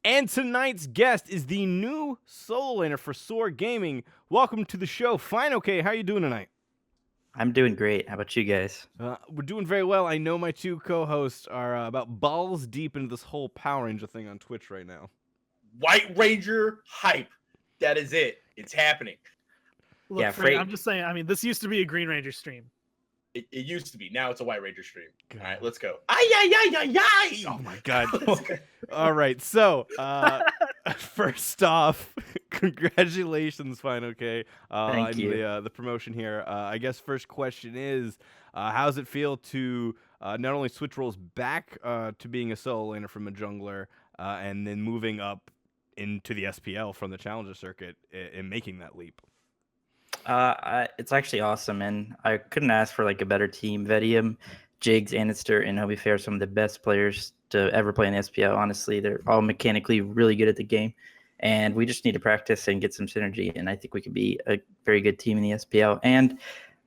And tonight's guest is the new solo laner for SoaR Gaming. Welcome to the show. FineOkay, how are you doing tonight? I'm doing great. How about you guys? We're doing very well. I know my two co-hosts are about balls deep into this whole Power Ranger thing on Twitch right now. White Ranger hype. That is it. It's happening. Look, Yeah, Frank, Freight- I'm just saying, I mean, this used to be a Green Ranger stream. It used to be. Now it's a White Ranger stream. God. All right, let's go. Ay, ay, ay, ay, ay. Oh my god. All right, so first off, congratulations, FineOkay, Thank you. the promotion here. I guess first question is, how does it feel to not only switch roles back to being a solo laner from a jungler, and then moving up into the SPL from the Challenger circuit and making that leap? It's actually awesome, and I couldn't ask for like a better team. Vedium, Jigs, Anister, and Hobie Fair are some of the best players to ever play in the SPL. Honestly, they're all mechanically really good at the game, and we just need to practice and get some synergy. And I think we could be a very good team in the SPL. And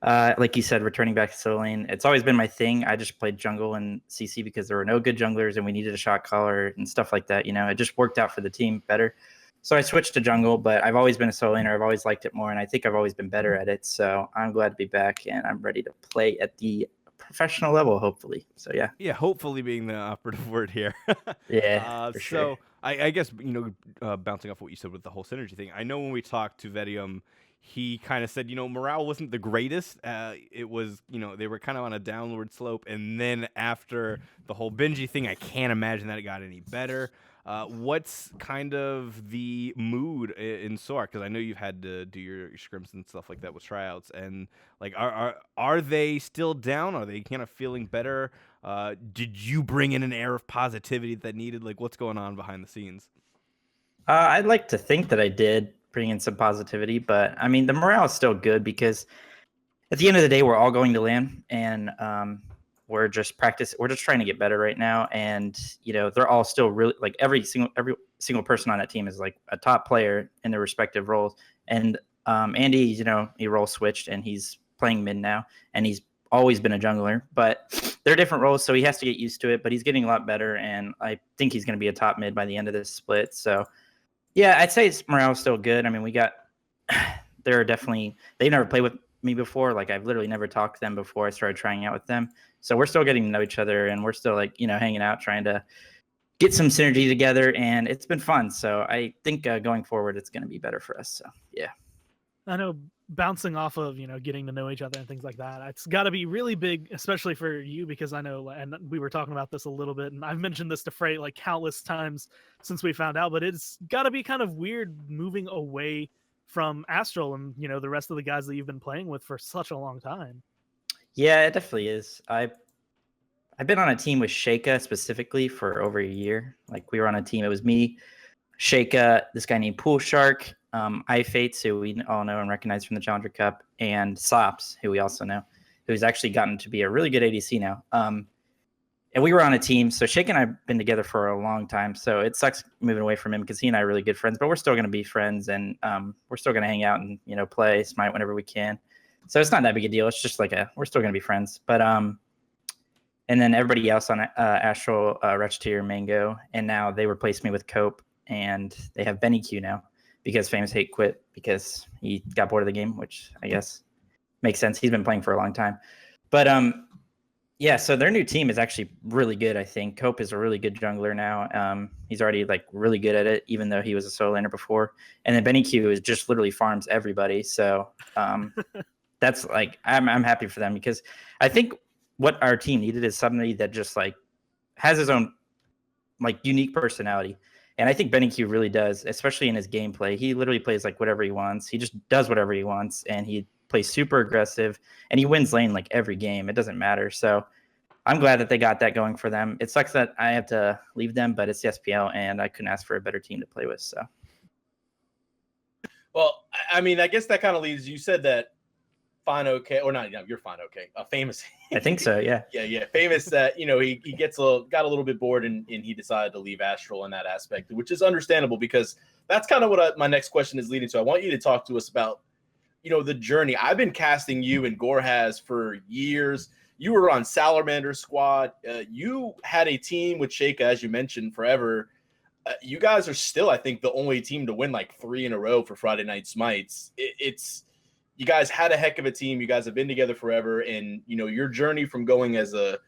like you said, returning back to solo lane, it's always been my thing. I just played jungle and CC because there were no good junglers, and we needed a shot caller and stuff like that. You know, it just worked out for the team better. So I switched to jungle, but I've always been a solo laner. I've always liked it more, and I think I've always been better at it. So I'm glad to be back, and I'm ready to play at the professional level, hopefully. So yeah. Yeah, hopefully being the operative word here. Yeah, for sure. So I guess, bouncing off what you said with the whole synergy thing, I know when we talked to Vedium, he kind of said, morale wasn't the greatest. It was, they were kind of on a downward slope. And then after the whole Benji thing, I can't imagine that it got any better. What's kind of the mood in SoaR? Because I know you've had to do your scrims and stuff like that with tryouts. And like, are they still down? Are they kind of feeling better? Did you bring in an air of positivity that needed? Like, what's going on behind the scenes? I'd like to think that I did bring in some positivity, but I mean, the morale is still good because at the end of the day, we're all going to LAN, and we're just trying to get better right now. And they're all still really, like, every single person on that team is like a top player in their respective roles. And Andy, he role switched and he's playing mid now, and he's always been a jungler, but they're different roles, so he has to get used to it. But he's getting a lot better, and I think he's going to be a top mid by the end of this split. So yeah, I'd say morale is still good. I mean, they never played with me before. Like, I've literally never talked to them before I started trying out with them. So we're still getting to know each other, and we're still like, hanging out, trying to get some synergy together, and it's been fun. So I think going forward, it's going to be better for us. So yeah. I know, bouncing off of, getting to know each other and things like that, it's got to be really big, especially for you, because I know, and we were talking about this a little bit, and I've mentioned this to Freight like countless times since we found out, but it's got to be kind of weird moving away from Astral and, the rest of the guys that you've been playing with for such a long time. Yeah, it definitely is. I've been on a team with Sheikah specifically for over a year. Like, we were on a team. It was me, Sheikah, this guy named Pool Shark, iFates, who we all know and recognize from the Challenger Cup, and Sops, who we also know, who's actually gotten to be a really good ADC now. And we were on a team. So Sheikah and I have been together for a long time. So it sucks moving away from him because he and I are really good friends, but we're still going to be friends, and we're still going to hang out and, play Smite whenever we can. So it's not that big a deal. It's just like we're still going to be friends. But and then everybody else on Astral, Retch Mango, and now they replaced me with Cope, and they have Benny Q now because Famous Hate quit because he got bored of the game, which I guess makes sense. He's been playing for a long time. But yeah, so their new team is actually really good, I think. Cope is a really good jungler now. He's already like really good at it, even though he was a solo laner before. And then Benny Q is just literally farms everybody. So that's like, I'm happy for them, because I think what our team needed is somebody that just like has his own like unique personality. And I think Benny Q really does, especially in his gameplay. He literally plays like whatever he wants. He just does whatever he wants, and he plays super aggressive, and he wins lane like every game. It doesn't matter. So I'm glad that they got that going for them. It sucks that I have to leave them, but it's the SPL, and I couldn't ask for a better team to play with. So, Well, I mean, I guess that kind of leads. You said that FineOkay, or not? You're FineOkay. Famous. I think so. Yeah. Yeah. Famous that he got a little bit bored, and he decided to leave Astral in that aspect, which is understandable, because that's kind of what my next question is leading to. I want you to talk to us about the journey. I've been casting you, and Gore has, for years. You were on Salamander's squad. You had a team with Sheikah, as you mentioned, forever. You guys are still, I think, the only team to win like 3 in a row for Friday Night Smites. It's you guys had a heck of a team. You guys have been together forever, and your journey from going as a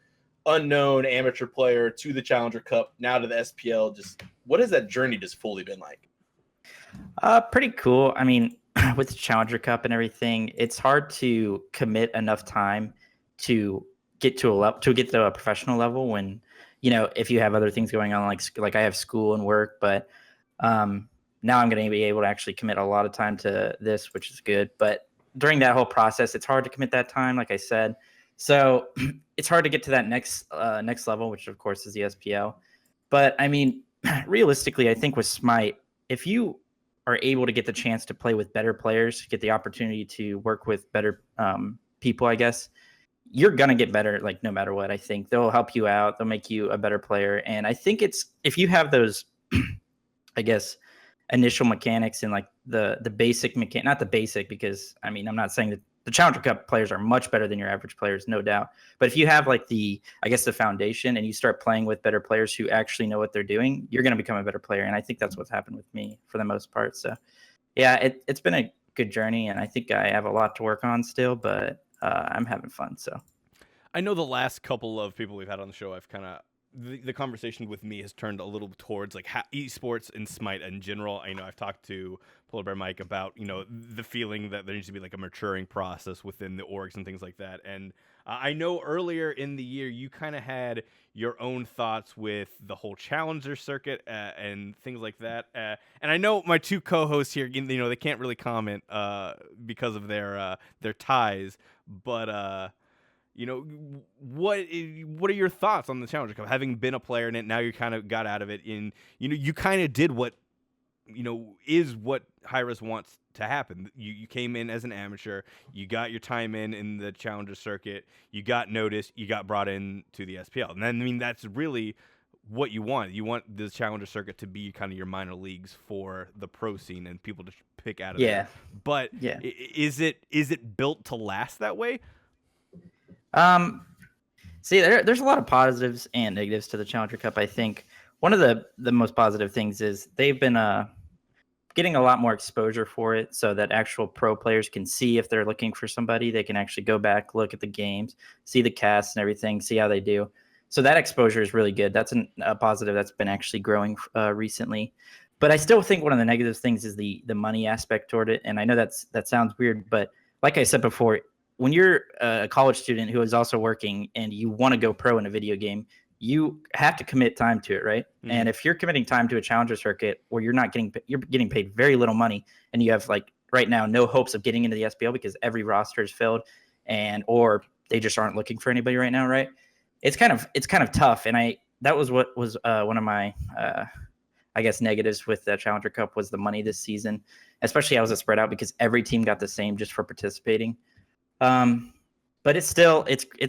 unknown amateur player to the Challenger Cup, now to the SPL. Just what has that journey just fully been like? Pretty cool. I mean, with the Challenger Cup and everything, it's hard to commit enough time to get to a professional level when, if you have other things going on, like I have school and work, but now I'm going to be able to actually commit a lot of time to this, which is good. But during that whole process, it's hard to commit that time, like I said. So it's hard to get to that next level, which of course is the SPL. But I mean, realistically, I think with Smite, if you are able to get the chance to play with better players, get the opportunity to work with better people, I guess, you're going to get better, like no matter what. I think they'll help you out. They'll make you a better player. And I think if you have those, I guess, initial mechanics and like the basic mechanic, not the basic, because I mean, I'm not saying that the Challenger Cup players are much better than your average players, no doubt. But if you have like the foundation and you start playing with better players who actually know what they're doing, you're going to become a better player. And I think that's what's happened with me for the most part. So yeah, it's been a good journey, and I think I have a lot to work on still, but I'm having fun. So I know the last couple of people we've had on the show, I've kind of the conversation with me has turned a little towards like esports and Smite in general. I know I've talked to Polar Bear Mike about the feeling that there needs to be like a maturing process within the orgs and things like that. And I know earlier in the year you kind of had your own thoughts with the whole Challenger circuit and things like that. And I know my two co-hosts here, they can't really comment because of their ties, but. What are your thoughts on the Challenger Cup? Having been a player in it, now you kind of got out of it. You kind of did what, is what Hi-Rez wants to happen. You came in as an amateur. You got your time in the Challenger circuit. You got noticed. You got brought in to the SPL. And then, I mean, that's really what you want. You want the Challenger circuit to be kind of your minor leagues for the pro scene and people to pick out of it. But is it built to last that way? See, there's a lot of positives and negatives to the Challenger Cup. I think one of the most positive things is they've been getting a lot more exposure for it, so that actual pro players can see if they're looking for somebody. They can actually go back, look at the games, see the casts and everything, see how they do. So that exposure is really good. That's a positive that's been actually growing recently. But I still think one of the negative things is the money aspect toward it. And I know that sounds weird, but like I said before, when you're a college student who is also working and you want to go pro in a video game, you have to commit time to it, right? Mm-hmm. And if you're committing time to a Challenger circuit where you're getting paid very little money, and you have like right now no hopes of getting into the SPL because every roster is filled, or they just aren't looking for anybody right now, right? It's kind of tough. And that was what was one of my I guess negatives with the Challenger Cup was the money this season, especially how it was spread out because every team got the same just for participating. But it's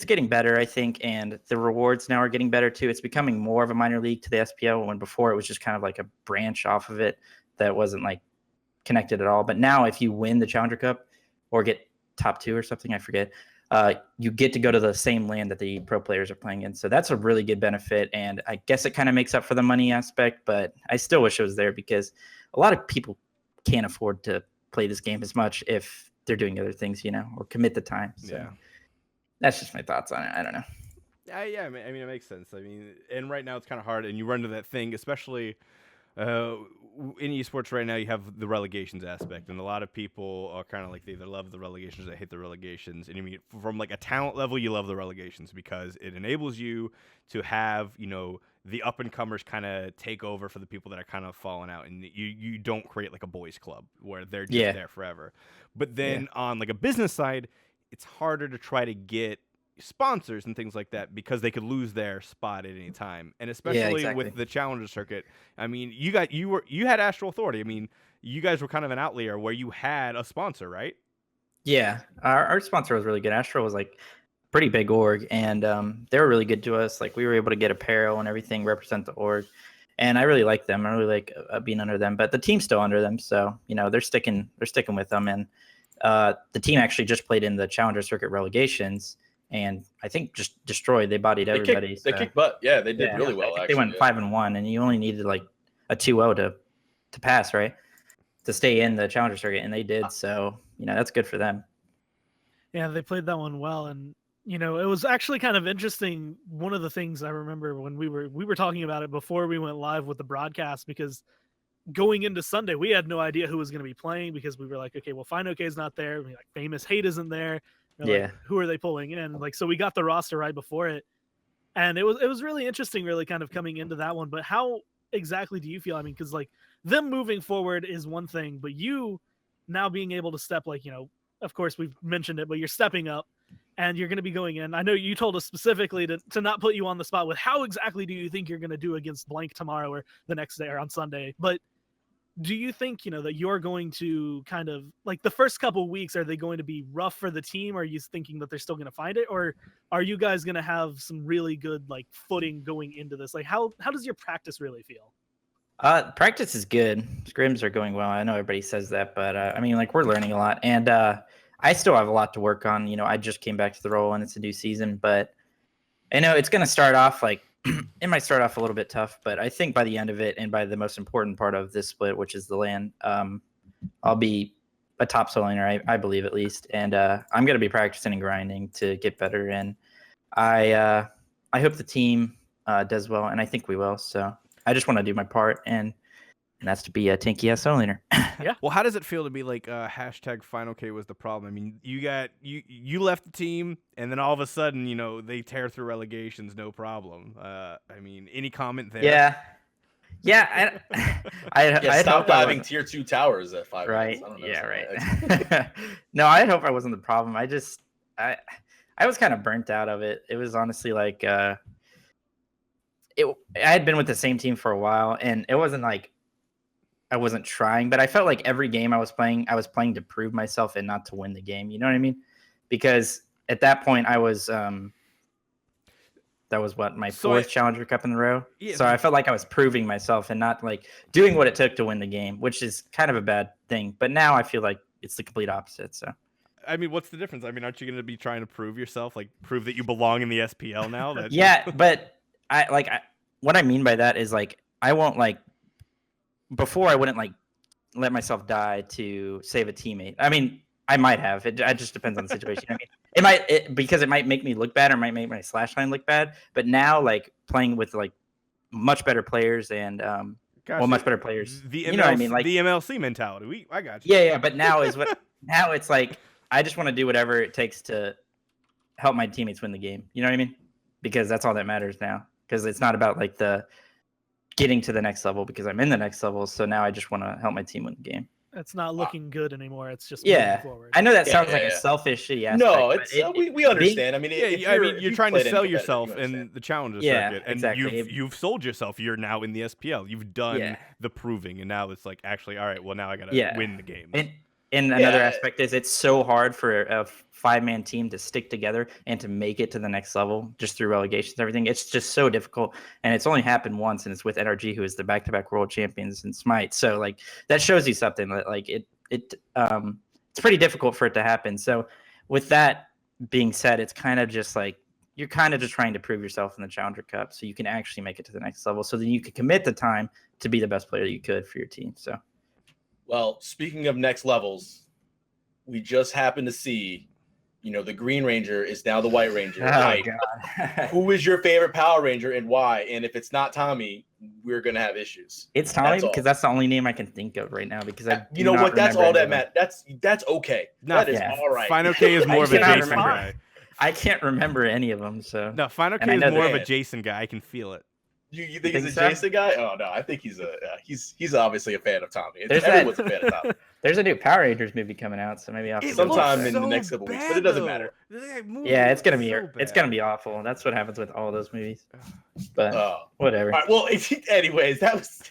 getting better, I think, and the rewards now are getting better too. It's becoming more of a minor league to the SPL when before it was just kind of like a branch off of it that wasn't like connected at all. But now if you win the Challenger Cup or get top 2 or something, I forget, you get to go to the same land that the pro players are playing in. So that's a really good benefit. And I guess it kind of makes up for the money aspect, but I still wish it was there because a lot of people can't afford to play this game as much if they're doing other things, or commit the time. So that's just my thoughts on it. I don't know. Yeah, I mean, it makes sense. I mean, and right now it's kind of hard, and you run into that thing, especially in esports right now. You have the relegations aspect, and a lot of people are kind of like they either love the relegations or they hate the relegations. And you mean from like a talent level, you love the relegations because it enables you to have the up and comers kind of take over for the people that are kind of falling out, and you don't create like a boys club where they're just there forever. But then on like a business side, it's harder to try to get sponsors and things like that because they could lose their spot at any time. And especially with the Challenger circuit, I mean, you had Astral Authority. I mean, you guys were kind of an outlier where you had a sponsor, right? Yeah, our sponsor was really good. Astral was like pretty big org, and they were really good to us. Like we were able to get apparel and everything, represent the org, and I really like them. I really like being under them, but the team's still under them, so they're sticking with them. And the team actually just played in the Challenger circuit relegations, and I think just destroyed. They bodied everybody. They kicked butt. Yeah, they did really well. I think actually, they went 5-1, and you only needed like a 2-0 to pass, right? To stay in the challenger circuit, and they did. So, that's good for them. Yeah, they played that one well, and it was actually kind of interesting. One of the things I remember when we were talking about it before we went live with the broadcast, because going into Sunday, we had no idea who was going to be playing, because we were like, okay, well, FineOkay is not there. Like, Famous Hate isn't there. We're like, who are they pulling in? Like, so we got the roster right before it, and it was really interesting, really kind of coming into that one. But how exactly do you feel? I mean, because like them moving forward is one thing, but you now being able to step, like, of course we've mentioned it, but you're stepping up and you're going to be going in. I know you told us specifically to not put you on the spot with how exactly do you think you're going to do against blank tomorrow or the next day or on Sunday, but do you think, that you're going to kind of like the first couple weeks, are they going to be rough for the team? Are you thinking that they're still going to find it, or are you guys going to have some really good like footing going into this? Like how does your practice really feel? Practice is good. Scrims are going well. I know everybody says that, but I mean, like, we're learning a lot, and I still have a lot to work on. I just came back to the role and it's a new season, but I know it's going to start off like it might start off a little bit tough, but I think by the end of it, and by the most important part of this split, which is the LAN, I'll be a top solo laner, I believe, at least, and I'm going to be practicing and grinding to get better. And I hope the team does well, and I think we will. So I just want to do my part, and that's to be a tanky ass solo laner. Yeah. Well, how does it feel to be like hashtag FineOkay was the problem? I mean, you left the team, and then all of a sudden, they tear through relegations, no problem. I mean, any comment there? Yeah. I stop diving tier 2 towers at 5 right. minutes. I don't know, yeah, right. No, I hope I wasn't the problem. I was kind of burnt out of it. It was honestly like I had been with the same team for a while, and it wasn't like I wasn't trying, but I felt like every game I was playing to prove myself and not to win the game. You know what I mean? Because at that point I was that was my fourth Challenger Cup in a row. Yeah. So I felt like I was proving myself and not like doing what it took to win the game, which is kind of a bad thing. But now I feel like it's the complete opposite. So I mean, what's the difference? I mean, aren't you going to be trying to prove yourself, like prove that you belong in the SPL now? Yeah, but what I mean by that is like I won't like. Before, I wouldn't like let myself die to save a teammate. I mean, I might have. It just depends on the situation. I mean, because it might make me look bad, or might make my slash line look bad. But now, like playing with like much better players and much better players. The MLC, what I mean? Like the MLC mentality. I got you. Yeah. But now now it's like I just want to do whatever it takes to help my teammates win the game. You know what I mean? Because that's all that matters now. Because it's not about like the getting to the next level, because I'm in the next level. So now I just want to help my team win the game. It's not looking good anymore. It's just moving forward. I know that sounds like a selfish shitty aspect. No, it's we understand. I mean, you're trying to sell yourself in the challenger circuit, and exactly. you've sold yourself. You're now in the SPL. You've done the proving, and now it's like, actually, all right, well, now I gotta win the game. And another aspect is it's so hard for a 5-man team to stick together and to make it to the next level just through relegations and everything. It's just so difficult. And it's only happened once, and it's with NRG, who is the back-to-back world champions in Smite. So like that shows you something that like it's pretty difficult for it to happen. So with that being said, it's kind of just like you're kind of just trying to prove yourself in the Challenger Cup so you can actually make it to the next level, so that you can commit the time to be the best player you could for your team. So well, speaking of next levels, we just happened to see, the Green Ranger is now the White Ranger. Oh, right? God. Who is your favorite Power Ranger and why? And if it's not Tommy, we're going to have issues. It's Tommy because that's the only name I can think of right now. Because you know what? That's all that matters. That's okay. That is all right. FineOkay is more of a Jason guy. I can't remember any of them. So no, FineOkay is more of a Jason guy. I can feel it. You think he's a Jason guy? Oh no, I think he's he's obviously a fan of Tommy. Everyone's a fan of Tommy. There's a new Power Rangers movie coming out, so maybe I'll sometime in the next couple weeks, but it doesn't matter. Yeah, it's gonna be awful. That's what happens with all those movies. But whatever. All right, well, anyways, that was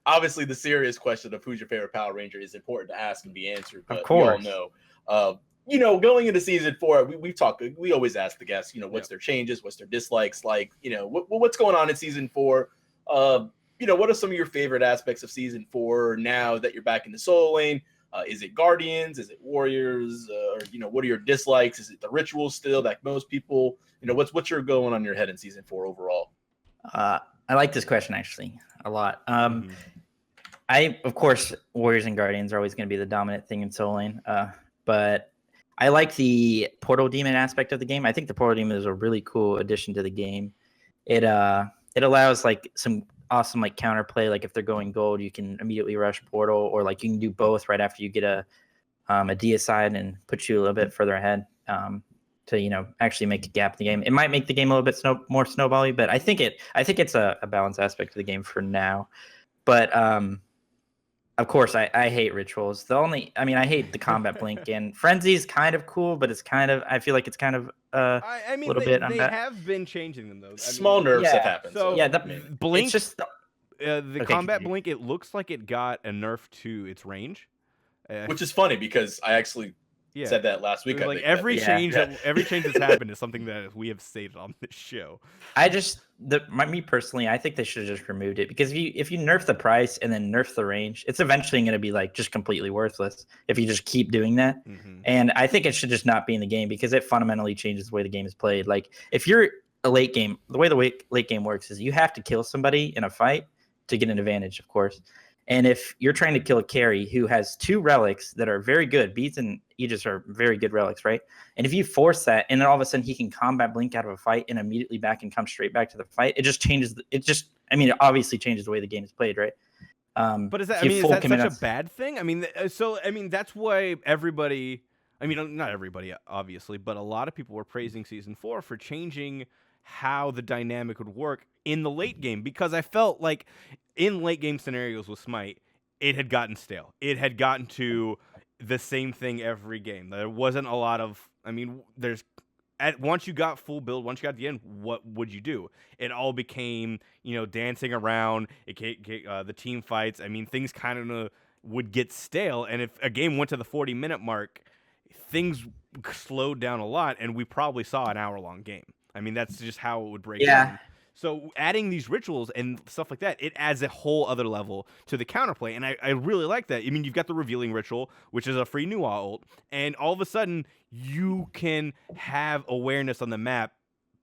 obviously the serious question of who's your favorite Power Ranger is important to ask and be answered. But of course, we all know. Going into season 4, we always ask the guests, what's their changes, what's their dislikes, like, what's going on in season 4. What are some of your favorite aspects of season 4 now that you're back in the solo lane? Is it Guardians? Is it Warriors? Or what are your dislikes? Is it the rituals still, like most people? What's your going on your head in season 4 overall? I like this question actually a lot. Of course, Warriors and Guardians are always going to be the dominant thing in Soul Lane. But I like the Portal Demon aspect of the game. I think the Portal Demon is a really cool addition to the game. It allows like some awesome like counterplay. Like if they're going gold, you can immediately rush Portal, or like you can do both right after you get a deicide and put you a little bit further ahead to actually make a gap in the game. It might make the game a little bit more snowbally, but I think it's a balanced aspect of the game for now. But of course, I hate rituals. I hate the combat blink, and frenzy's kind of cool, but I feel like it's kind of I mean, little they, bit. they have been changing them though. Small nerfs have happened. So yeah, blink. It's just the Okay, combat continue. blink. It looks like it got a nerf to its range, which is funny because I actually said that last week. It was I like think, every that- change, yeah. every change that's happened is something that we have stated on this show. Me personally, I think they should have just removed it, because if you nerf the price and then nerf the range, it's eventually going to be like just completely worthless if you just keep doing that. Mm-hmm. And I think it should just not be in the game, because it fundamentally changes the way the game is played. Like if you're a late game, the way late game works is you have to kill somebody in a fight to get an advantage, of course. And if you're trying to kill a carry who has 2 relics that are very good, Beats and Aegis are very good relics, right? And if you force that, and then all of a sudden he can combat blink out of a fight and immediately back and come straight back to the fight, it just changes. It obviously changes the way the game is played, right? But is that such a bad thing? That's why everybody. Not everybody, obviously, but a lot of people were praising Season 4 for changing how the dynamic would work in the late game, because I felt like in late game scenarios with Smite, it had gotten stale. It had gotten to the same thing every game. There wasn't a lot of. Once you got full build, once you got the end, what would you do? It all became dancing around. The team fights. Things kind of would get stale, and if a game went to the 40-minute mark, things slowed down a lot, and we probably saw an hour-long game. That's just how it would break down. So adding these rituals and stuff like that, it adds a whole other level to the counterplay, and I really like that. You've got the revealing ritual, which is a free Nuwa ult, and all of a sudden you can have awareness on the map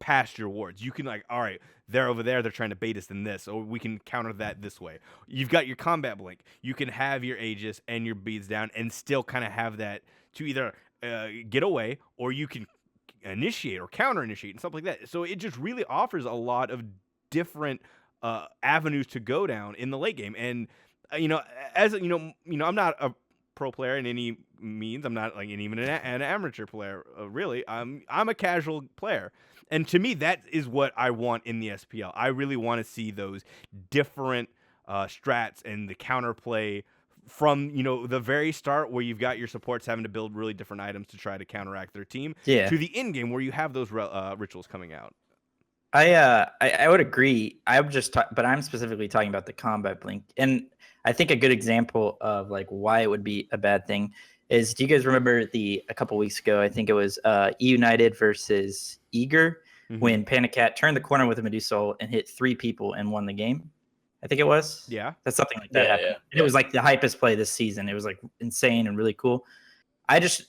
past your wards. You can all right, they're over there, they're trying to bait us in this, or we can counter that this way. You've got your combat blink. You can have your Aegis and your beads down and still kind of have that to either get away, or you can initiate or counter initiate and stuff like that. So it just really offers a lot of different avenues to go down in the late game. And I'm not a pro player in any means. I'm not even an amateur player, really. I'm a casual player, and to me that is what I want in the SPL. I really want to see those different strats and the counterplay from the very start, where you've got your supports having to build really different items to try to counteract their team, to the end game where you have those rituals coming out. I would agree. But I'm specifically talking about the combat blink, and I think a good example of why it would be a bad thing is, do you guys remember a couple weeks ago? I think it was United versus Eager, when Panicat turned the corner with a Medusa ult and hit 3 people and won the game. I think it was. Yeah. That's something like that happened. And it was the hypest play this season. It was insane and really cool. I just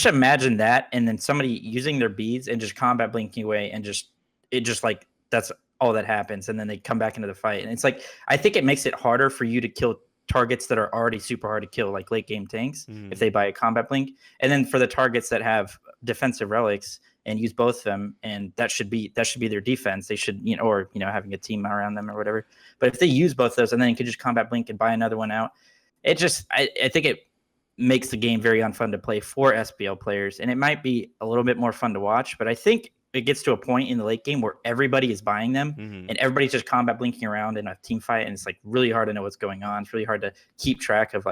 imagine that, and then somebody using their beads and just combat blinking away, and that's all that happens, and then they come back into the fight. And it's I think it makes it harder for you to kill targets that are already super hard to kill, like late game tanks, if they buy a combat blink. And then for the targets that have defensive relics and use both of them, and that should be their defense. They should, having a team around them or whatever. But if they use both of those and then you can just combat blink and buy another one out, I think it makes the game very unfun to play for SPL players. And it might be a little bit more fun to watch, but I think it gets to a point in the late game where everybody is buying them and everybody's just combat blinking around in a team fight, and it's really hard to know what's going on. It's really hard to keep track of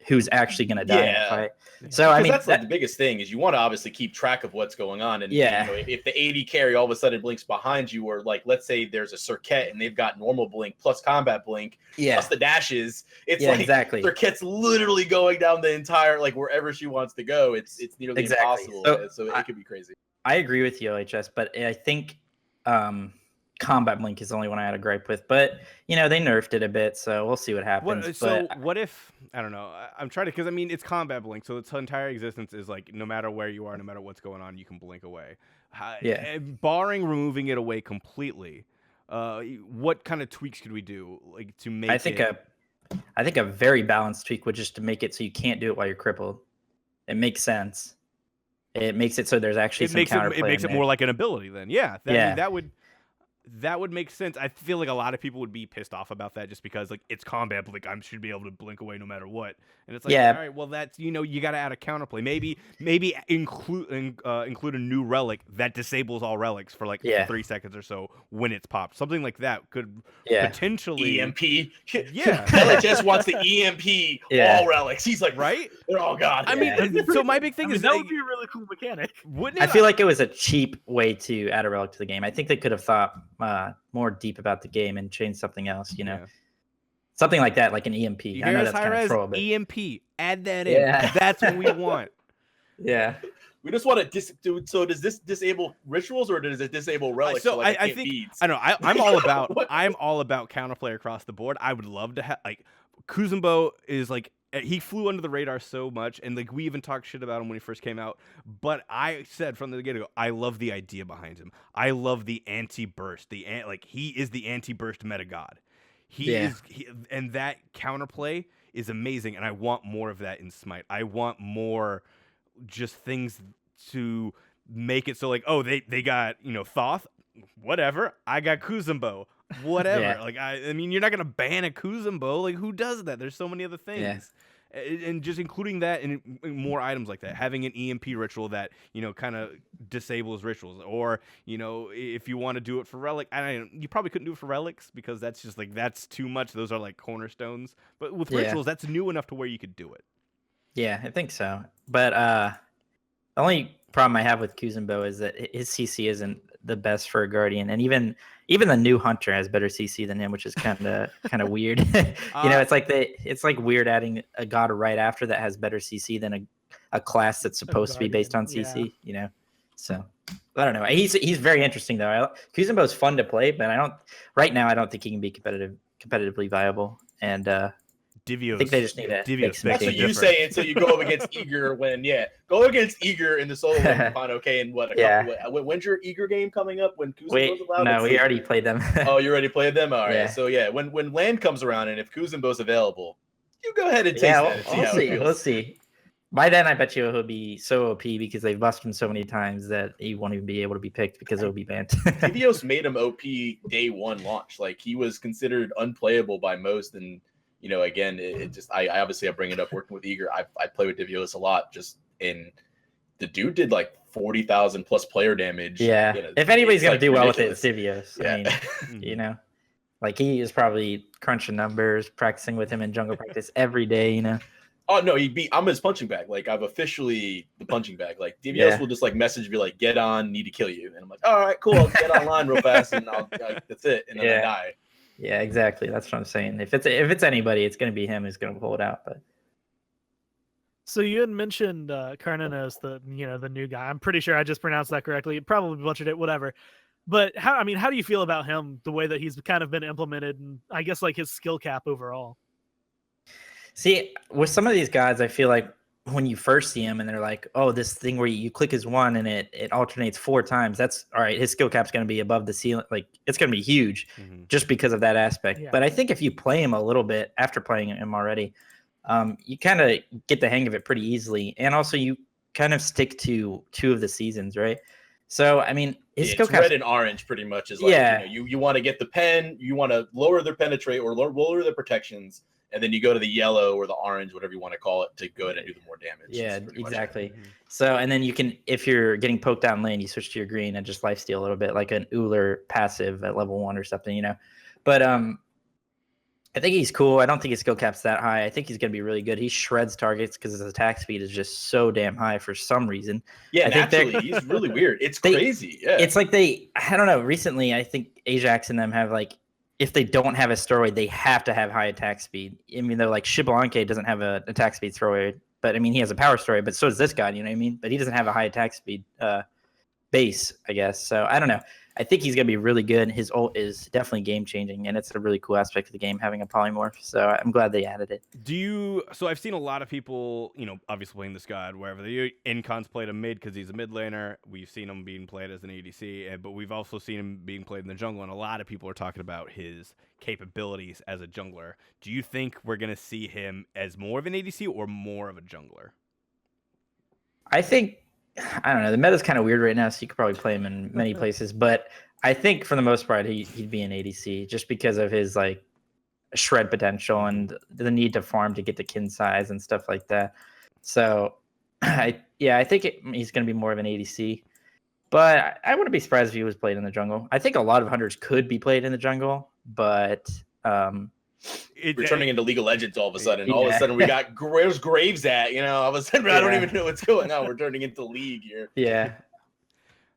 who's actually going to die in a fight. So that's the biggest thing is you want to obviously keep track of what's going on. And if the AD carry all of a sudden blinks behind you, or let's say there's a Circuit and they've got normal blink plus combat blink plus the dashes, it's exactly. Circuit's literally going down the entire wherever she wants to go. It's nearly impossible. So it could be crazy. I agree with you, OHS, but I think combat blink is the only one I had a gripe with. But they nerfed it a bit, so we'll see what happens. What if, I don't know, I'm trying to, because it's combat blink, so its entire existence is no matter where you are, no matter what's going on, you can blink away. Barring removing it away completely, what kind of tweaks could we do to make I think a very balanced tweak would just to make it so you can't do it while you're crippled. It makes sense. It makes it so there's actually some counterplay. It makes it more like an ability then. Yeah. I Yeah. mean, that would make sense. I feel like a lot of people would be pissed off about that just because like it's combat, but like I should be able to blink away no matter what. And it's like, Yeah. all right, well that's you got to add a counterplay. Maybe include a new relic that disables all relics for like 3 seconds or so when it's popped. Something like that could potentially EMP. Yeah. LHS wants the EMP all relics. He's like, right? They're all gone. I mean, so my big thing is that would be a really cool mechanic. Wouldn't it? I feel like it was a cheap way to add a relic to the game. I think they could have thought more deep about the game and changed something else, something like that, like an EMP. I know that's kind of troll, but EMP, add that in. That's what we want. Yeah. We just want to so does this disable rituals or does it disable relics? So like I think beads? I know I'm all about counterplay across the board. I would love to have like Kuzembo is like he flew under the radar so much, and like we even talked shit about him when he first came out. But I said from the get-go, I love the idea behind him. I love the anti-burst. He is the anti-burst meta god. And that counterplay is amazing, and I want more of that in Smite. I want more just things to make it so like, oh, they got Thoth, whatever. I got Kuzembo. Whatever. Like I mean, you're not gonna ban a Kuzembo. Like who does that? There's so many other things, and just including that and more items like that. Having an EMP ritual that kind of disables rituals, or if you want to do it for relic, you probably couldn't do it for relics because that's just like that's too much. Those are like cornerstones. But with rituals, that's new enough to where you could do it. Yeah, I think so. But the only problem I have with Kuzembo is that his CC isn't the best for a Guardian, and even the new Hunter has better CC than him, which is kind of weird. It's like weird adding a god right after that has better CC than a class that's supposed to be based on CC. So I don't know. He's very interesting though. Kuzembo is fun to play, but I don't think he can be competitively viable. And Divios. I think they just need to make some That's what you changes. say until you go up against Eager go against Eager in the solo FineOkay and when's your Eager game coming up when Kuzembo's allowed? No, we already played them. Oh, you already played them? All right. So when land comes around and if Kuzembo's available, you go ahead and taste that. We'll see. By then, I bet you he'll be so OP because they've busted him so many times that he won't even be able to be picked because it'll be banned. Divios made him OP day one launch. Like he was considered unplayable by most, and again, it just I obviously bring it up working with Eager. I play with Divios a lot. Just in the dude did like 40,000 plus player damage. Yeah, if anybody's gonna do well with it, it's Divios. Yeah. I mean, like he is probably crunching numbers, practicing with him in jungle practice every day. Oh no, I'm his punching bag. Like I've officially the punching bag. Like Divios will just like message me like, "Get on, need to kill you," and I'm like, "All right, cool, I'll get online real fast," and that's it, and then I die. Yeah, exactly. That's what I'm saying. If it's anybody, it's going to be him who's going to pull it out. But so you had mentioned Karnan as the new guy. I'm pretty sure I just pronounced that correctly. Probably butchered it, whatever. But how do you feel about him? The way that he's kind of been implemented, and I guess like his skill cap overall. See, with some of these guys, I feel like when you first see him and they're like, oh, this thing where you click his one and it alternates 4 times, that's all right. His skill cap's going to be above the ceiling. Like it's going to be huge just because of that aspect. Yeah. But I think if you play him a little bit after playing him already, you kind of get the hang of it pretty easily. And also you kind of stick to 2 of the seasons, right? So, I mean, his skill cap, red and orange pretty much is like, you want to get the pen, you want to lower their penetrate or lower their protections. And then you go to the yellow or the orange, whatever you want to call it, to go ahead and do the more damage. Yeah, exactly. So, and then you can, if you're getting poked out in lane, you switch to your green and just lifesteal a little bit, like an Uller passive at level 1 or something, But I think he's cool. I don't think his skill cap's that high. I think he's going to be really good. He shreds targets because his attack speed is just so damn high for some reason. Yeah, naturally, he's really weird. It's crazy. Yeah, it's like I don't know. Recently, I think Ajax and them have like, if they don't have a steroid, they have to have high attack speed. I mean, they're like Shibalanke doesn't have an attack speed steroid, but I mean, he has a power steroid, but so does this guy, you know what I mean? But he doesn't have a high attack speed base, I guess. So I don't know. I think he's going to be really good. His ult is definitely game changing, and it's a really cool aspect of the game having a polymorph. So I'm glad they added it. So I've seen a lot of people, obviously playing this god wherever the Incons played him mid because he's a mid laner. We've seen him being played as an ADC, but we've also seen him being played in the jungle, and a lot of people are talking about his capabilities as a jungler. Do you think we're going to see him as more of an ADC or more of a jungler? I think, I don't know, the meta's kind of weird right now, so you could probably play him in many places, but I think for the most part he'd be an ADC just because of his like shred potential and the need to farm to get the kin size and stuff like that. So I think he's going to be more of an ADC, but I wouldn't be surprised if he was played in the jungle. I think a lot of hunters could be played in the jungle, but we're turning into League of Legends all of a sudden. All of a sudden we got where's Graves at? All of a sudden I don't even know what's going on. We're turning into League here. Yeah.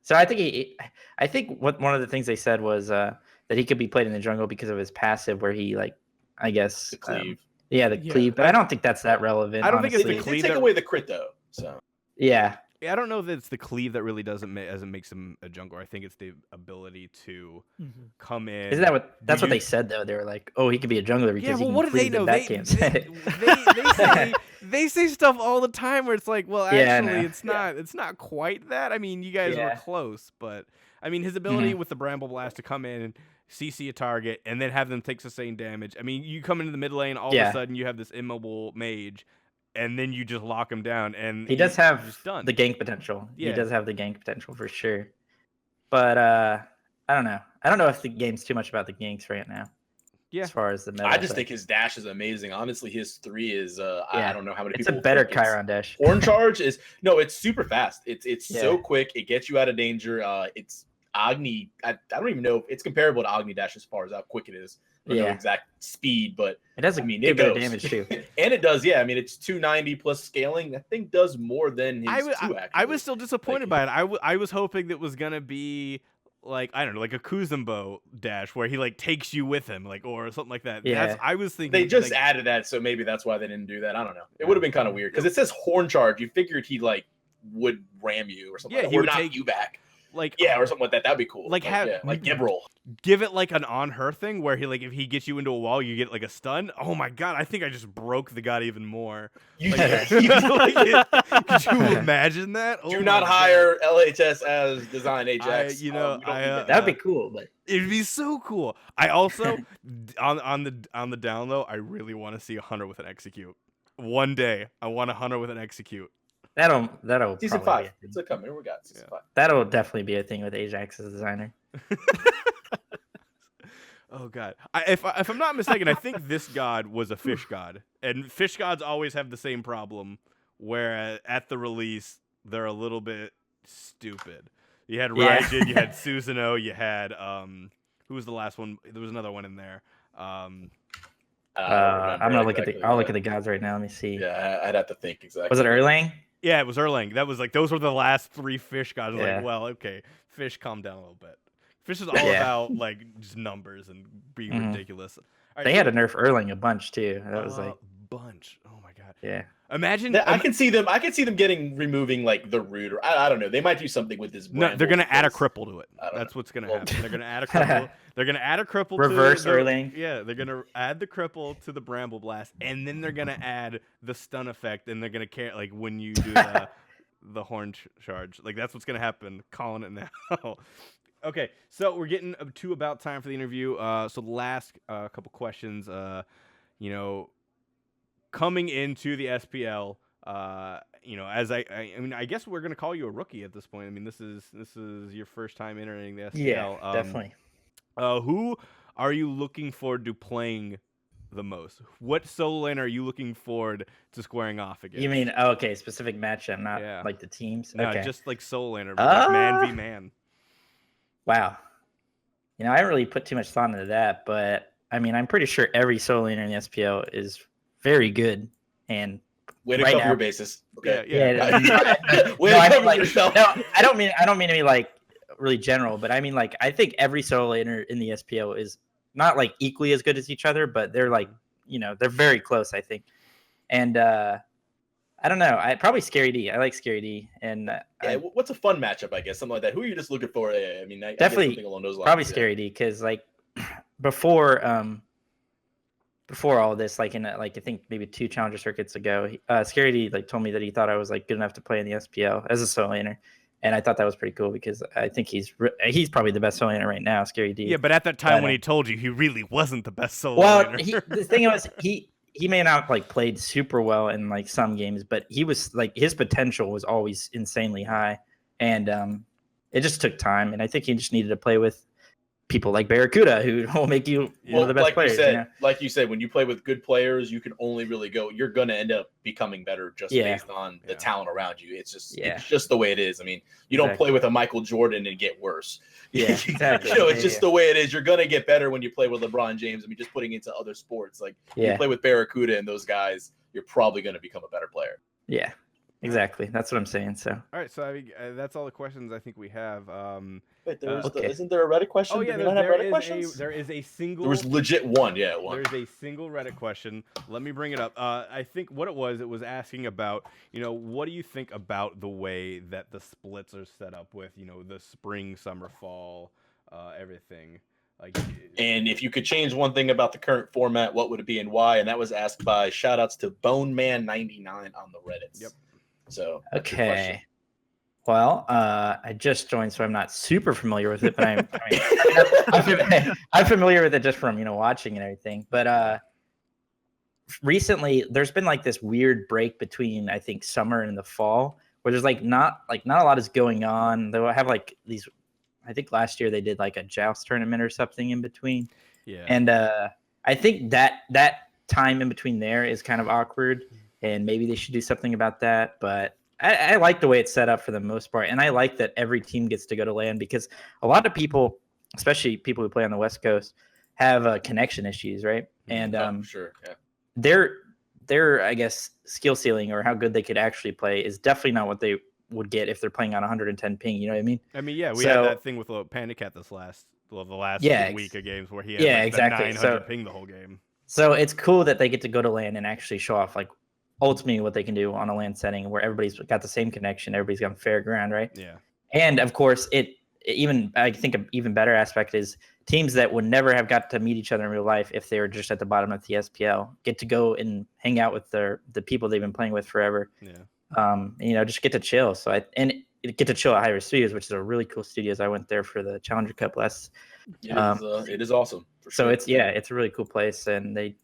So I think one of the things they said was that he could be played in the jungle because of his passive, where he I guess the cleave. The cleave. But I don't think that's that relevant. I don't think it's the They cleave. take away the crit though. So yeah. I don't know that it's the cleave that really doesn't makes him a jungler. I think it's the ability to come in. Isn't that what they said though? They were like, "Oh, he could be a jungler because he can what do they know? They say stuff all the time where it's like, well, actually, it's not quite that. I mean, you guys were close, but I mean, his ability with the Bramble Blast to come in and CC a target and then have them take sustained damage. I mean, you come into the mid lane, all of a sudden you have this immobile mage. And then you just lock him down, and he does have done. the gank potential. Yeah. He does have the gank potential for sure. But I don't know. I don't know if the game's too much about the ganks right now. Yeah. As far as the meta. I just think his dash is amazing. Honestly, his 3 is I don't know how many people. It's a better Chiron dash. Horn charge is it's super fast. It's so quick. It gets you out of danger. It's Agni. I don't even know if it's comparable to Agni dash as far as how quick it is. I don't know exact speed, but it does. It goes damage too, and it does. Yeah, I mean it's 290 plus scaling. That thing does more than his 2. I was still disappointed by it. I was hoping that was gonna be like I don't know, like a Kuzembo dash where he like takes you with him, like or something like that. Yeah. I was thinking they just added that, so maybe that's why they didn't do that. I don't know. It would have been kind of weird because it says horn charge. You figured he like would ram you or something, or knock you back. Like or something like that. That'd be cool. Like like Gibril. Give it like an on her thing where he like if he gets you into a wall, you get like a stun. Oh my god, I think I just broke the god even more. Could you imagine that? Do not hire LHS as design Ajax. that would be cool, but it'd be so cool. I also on the down low, I really want to see a hunter with an execute. One day, I want a hunter with an execute. That'll season 5. It's a coming. We got season 5. That'll definitely be a thing with Ajax as a designer. Oh god! If I'm not mistaken, I think this god was a fish god, and fish gods always have the same problem, where at the release they're a little bit stupid. You had Raijin, you had Susanoo, you had who was the last one? There was another one in there. I'm gonna look at the gods right now. Let me see. Yeah, I'd have to think exactly. Was it Erlang? Yeah, it was Erlang. That was like those were the last 3 fish gods. Like, well, okay, fish, calm down a little bit. Fish is all about like just numbers and being ridiculous. Right, they had to nerf Erlang a bunch too. That was like bunch. Oh my god. Yeah. Imagine I can see them removing like the root or I don't know. They might do something with this. No, they're gonna add a cripple to it. That's what's gonna happen. They're gonna add a cripple. They're gonna add a cripple. Reverse to Erlang. Yeah, they're gonna add the cripple to the Bramble Blast, and then they're gonna add the stun effect, and they're gonna care like when you do the horn charge. Like that's what's gonna happen. Calling it now. Okay, so we're getting to about time for the interview. So the last couple questions. Coming into the SPL, as I mean, I guess we're gonna call you a rookie at this point. I mean, this is your first time entering the SPL. Yeah, definitely. Who are you looking forward to playing the most? What solo lane are you looking forward to squaring off against? You mean specific matchup, not like the teams? No, okay. just like solo laner, like man v man. Wow. I haven't really put too much thought into that, but I mean, I'm pretty sure every solo laner in the SPL is very good. And way to cover your bases. Okay. Yourself. No, I don't mean to be like really general, but I mean like I think every solo laner in the SPL is not like equally as good as each other, but they're like they're very close, I think. And I don't know. I probably Scary D. I like Scary D, and Yeah, what's a fun matchup? I guess something like that. Who are you just looking for? I mean, I guess definitely something along those lines. probably Scary D, because like before all this, like in like I think maybe 2 challenger circuits ago, Scary D like told me that he thought I was like good enough to play in the SPL as a solo laner, and I thought that was pretty cool because I think he's probably the best solo laner right now, Scary D. Yeah, but at that time when he told you, he really wasn't the best solo Well, laner. the thing was he may not like played super well in like some games, but he was like his potential was always insanely high, and it just took time, and I think he just needed to play with people like Barracuda who will make you one of the best like players. You said, like you said, when you play with good players, you can only really go. You're gonna end up becoming better just based on the talent around you. It's just the way it is. I mean, you don't play with a Michael Jordan and get worse. Yeah, exactly. It's just the way it is. You're gonna get better when you play with LeBron James. I mean, just putting into other sports, like you play with Barracuda and those guys, you're probably gonna become a better player. Yeah, exactly. That's what I'm saying. So all right, so I mean, that's all the questions I think we have. Wait, isn't there a Reddit question? Oh yeah, there is a single. There was legit one. Yeah, one. There's a single Reddit question. Let me bring it up. I think what it was asking about, what do you think about the way that the splits are set up with, the spring, summer, fall, everything. And if you could change one thing about the current format, what would it be and why? And that was asked by shoutouts to Boneman99 on the Reddits. Yep. So okay. Well, I just joined, so I'm not super familiar with it, but I'm familiar with it just from watching and everything. But recently, there's been like this weird break between I think summer and the fall, where there's not a lot is going on. They'll have like these. I think last year they did like a joust tournament or something in between. Yeah. And I think that time in between there is kind of awkward, and maybe they should do something about that. But I like the way it's set up for the most part, and I like that every team gets to go to LAN because a lot of people, especially people who play on the West Coast, have connection issues, right? And sure, yeah. Their I guess skill ceiling or how good they could actually play is definitely not what they would get if they're playing on 110 ping. You know what I mean? I mean, yeah, we had that thing with Panda Cat the last week of games where he had exactly. the 900 ping the whole game. So it's cool that they get to go to LAN and actually show off like ultimately what they can do on a LAN setting where everybody's got the same connection, everybody's got fair ground, right? Yeah. And of course, I think an even better aspect is teams that would never have got to meet each other in real life if they were just at the bottom of the SPL get to go and hang out with the people they've been playing with forever. Yeah. Just get to chill. So get to chill at High Risk Studios, which is a really cool studios. I went there for the Challenger Cup last. It is awesome. For so sure. it's a really cool place, and they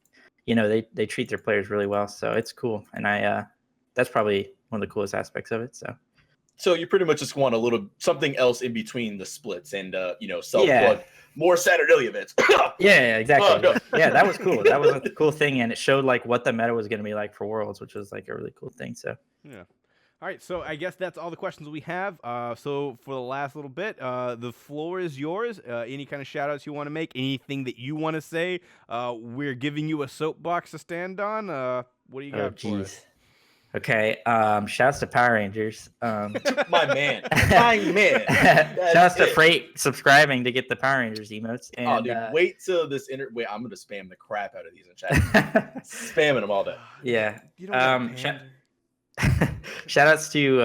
treat their players really well. So it's cool, and that's probably one of the coolest aspects of it. So you pretty much just want a little something else in between the splits and self-plug more Saturday events. Yeah, exactly. Oh, no. Yeah, that was cool. That was a cool thing, and it showed like what the meta was going to be like for Worlds, which was like a really cool thing. So yeah. All right, so I guess that's all the questions we have. So for the last little bit, the floor is yours. Any kind of shout-outs you want to make, anything that you want to say. We're giving you a soapbox to stand on. What do you got for us? Okay, shouts to Power Rangers. My man. Shouts to Freight subscribing to get the Power Rangers emotes. And, dude, wait till this wait, I'm gonna spam the crap out of these in chat. Spamming them all day. Yeah. Shout outs to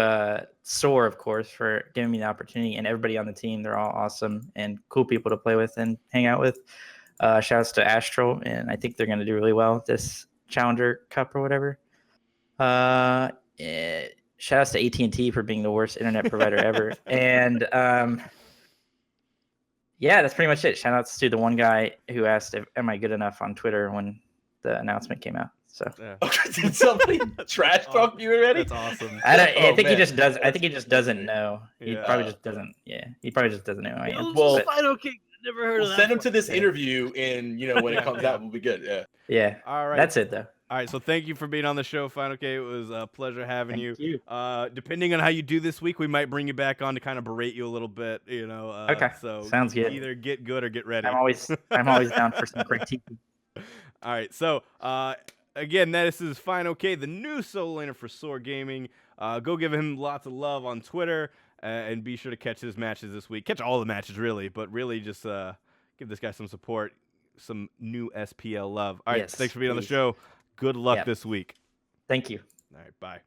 SoaR, of course, for giving me the opportunity, and everybody on the team. They're all awesome and cool people to play with and hang out with. Shout outs to Astral, and I think they're going to do really well with this Challenger Cup or whatever. Shout outs to AT&T for being the worst internet provider ever. And that's pretty much it. Shout outs to the one guy who asked, am I good enough on Twitter when the announcement came out. So did somebody trash talk you already? That's awesome. I think he just does. I think he just doesn't know. He probably just doesn't. Yeah, he probably just doesn't know who I am. Well, FineOkay. Never heard of that. Send him to this interview, and when it comes out, we'll be good. Yeah. Yeah. All right. That's it, though. All right, so thank you for being on the show, FineOkay. It was a pleasure having Thank you. Depending on how you do this week, we might bring you back on to kind of berate you a little bit. Okay. So sounds good. Either get good or get ready. I'm always down for some critique. All right, so again, this is FineOkay, the new solo laner for SoaR Gaming. Go give him lots of love on Twitter, and be sure to catch his matches this week. Catch all the matches, really, but really just give this guy some support, some new SPL love. All right, Yes, thanks for being on the please. show. Good luck this week. Thank you. All right, bye.